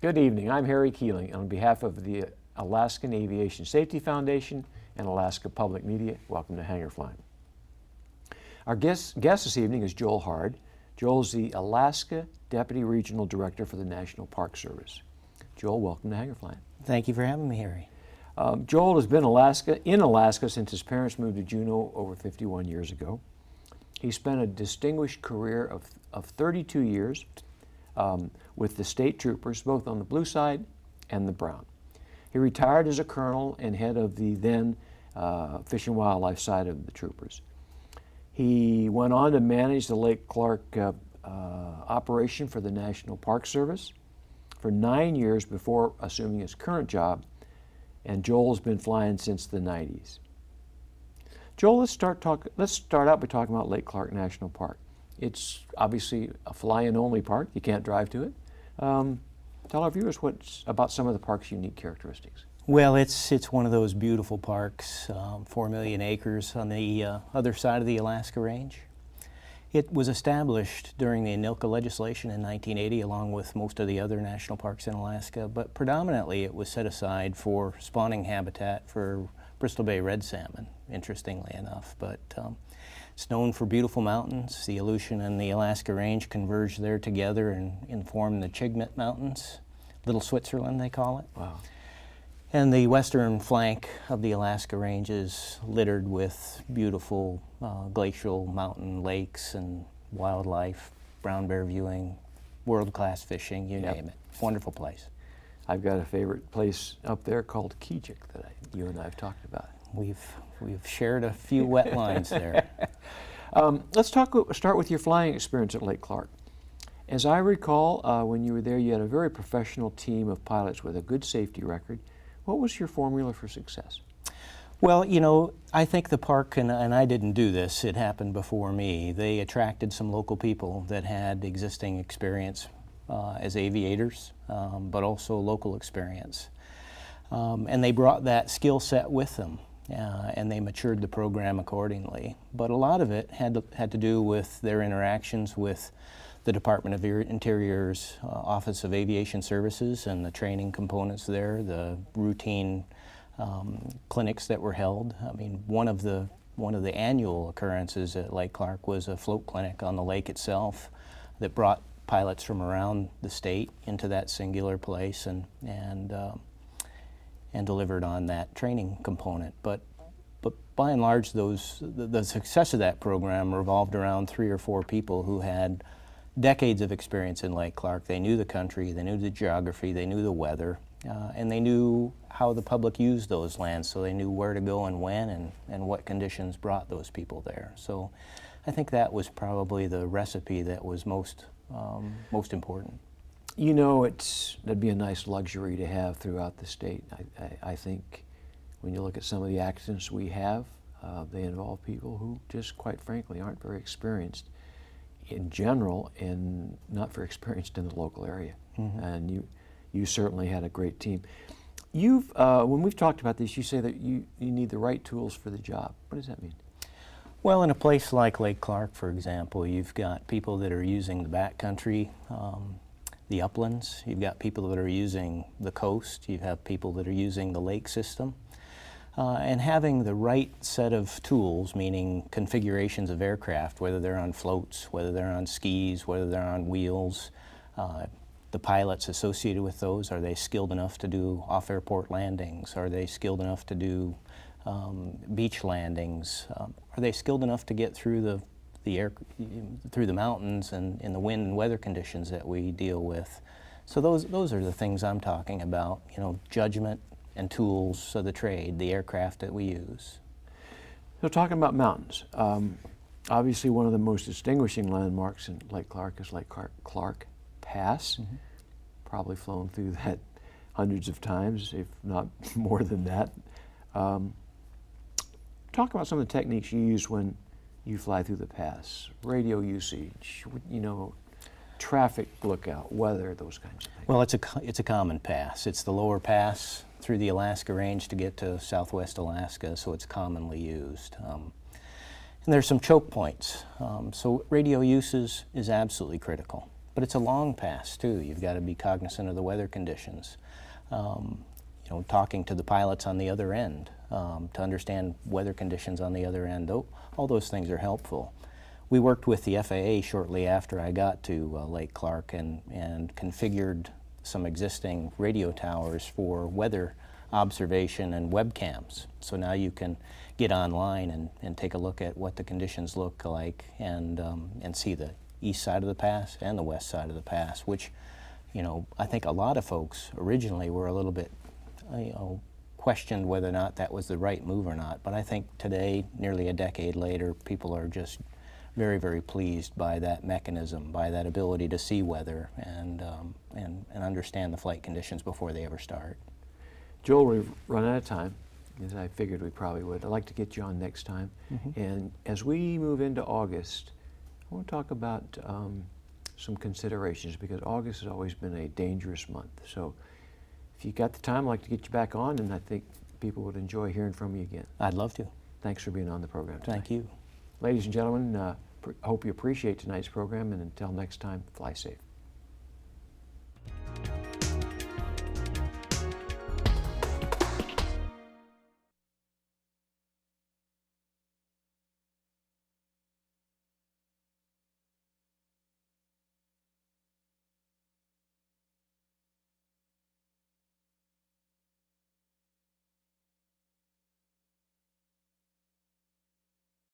Good evening. I'm Harry Keeling. On behalf of the Alaskan Aviation Safety Foundation and Alaska Public Media, welcome to Hangar Flying. Our guest this evening is Joel Hard. Joel is the Alaska Deputy Regional Director for the National Park Service. Joel, welcome to Hangar Flying. Thank you for having me, Harry. Joel has been in Alaska since his parents moved to Juneau over 51 years ago. He spent a distinguished career of 32 years with the state troopers, both on the blue side and the brown. He retired as a colonel and head of the then Fish and Wildlife side of the troopers. He went on to manage the Lake Clark operation for the National Park Service for 9 years before assuming his current job, and Joel's been flying since the 90s. Joel, let's start out by talking about Lake Clark National Park. It's obviously a fly-in only park. You can't drive to it. Tell our viewers about some of the park's unique characteristics. Well, it's one of those beautiful parks, 4 million acres on the other side of the Alaska Range. It was established during the Anilka legislation in 1980, along with most of the other national parks in Alaska, but predominantly it was set aside for spawning habitat for Bristol Bay red salmon, interestingly enough. But it's known for beautiful mountains. The Aleutian and the Alaska Range converge there together and form the Chigmit Mountains, Little Switzerland they call it. Wow. And the western flank of the Alaska Range is littered with beautiful glacial mountain lakes and wildlife, brown bear viewing, world-class fishing, you name it. Wonderful place. I've got a favorite place up there called Kijik that you and I have talked about. We've shared a few wet lines there. Let's start with your flying experience at Lake Clark. As I recall, when you were there, you had a very professional team of pilots with a good safety record. What was your formula for success? Well, you know, I think the park, and I didn't do this, it happened before me, they attracted some local people that had existing experience as aviators, but also local experience. And they brought that skill set with them, and they matured the program accordingly. But a lot of it had to do with their interactions with the Department of Interior's Office of Aviation Services and the training components there, the routine clinics that were held. I mean, one of the annual occurrences at Lake Clark was a float clinic on the lake itself that brought pilots from around the state into that singular place and delivered on that training component. But by and large, the success of that program revolved around 3 or 4 people who had decades of experience in Lake Clark. They knew the country, they knew the geography, they knew the weather, and they knew how the public used those lands, so they knew where to go and when and what conditions brought those people there. So I think that was probably the recipe that was most important. You know, that'd be a nice luxury to have throughout the state. I think when you look at some of the accidents we have, they involve people who just, quite frankly, aren't very experienced in general and not very experienced in the local area. Mm-hmm. And you certainly had a great team. When we've talked about this, you say that you need the right tools for the job. What does that mean? Well, in a place like Lake Clark, for example, you've got people that are using the backcountry, the uplands. You've got people that are using the coast. You have people that are using the lake system. And having the right set of tools, meaning configurations of aircraft, whether they're on floats, whether they're on skis, whether they're on wheels, the pilots associated with those, are they skilled enough to do off-airport landings? Are they skilled enough to do beach landings? Are they skilled enough to get through through the mountains and in the wind and weather conditions that we deal with? So those are the things I'm talking about, you know, judgment and tools of the trade, the aircraft that we use. So talking about mountains, obviously one of the most distinguishing landmarks in Lake Clark is Lake Clark Pass. Mm-hmm. Probably flown through that hundreds of times, if not more than that. Talk about some of the techniques you use when you fly through the pass, radio usage, you know, traffic lookout, weather, those kinds of things. Well, it's a common pass. It's the lower pass through the Alaska Range to get to southwest Alaska, so it's commonly used. And there's some choke points. So radio use is absolutely critical. But it's a long pass too. You've got to be cognizant of the weather conditions. You know, talking to the pilots on the other end to understand weather conditions on the other end. All those things are helpful. We worked with the FAA shortly after I got to Lake Clark and configured some existing radio towers for weather observation and webcams. So now you can get online and take a look at what the conditions look like and see the east side of the pass and the west side of the pass, which, you know, I think a lot of folks originally were a little bit, you know, questioned whether or not that was the right move or not. But I think today, nearly a decade later, people are just very, very pleased by that mechanism, by that ability to see weather and understand the flight conditions before they ever start. Joel, we've run out of time, as I figured we probably would. I'd like to get you on next time. And as we move into August, I want to talk about some considerations, because August has always been a dangerous month. So if you got the time, I'd like to get you back on, and I think people would enjoy hearing from you again. I'd love to. Thanks for being on the program tonight. Thank you. Ladies and gentlemen, I hope you appreciate tonight's program, and until next time, fly safe.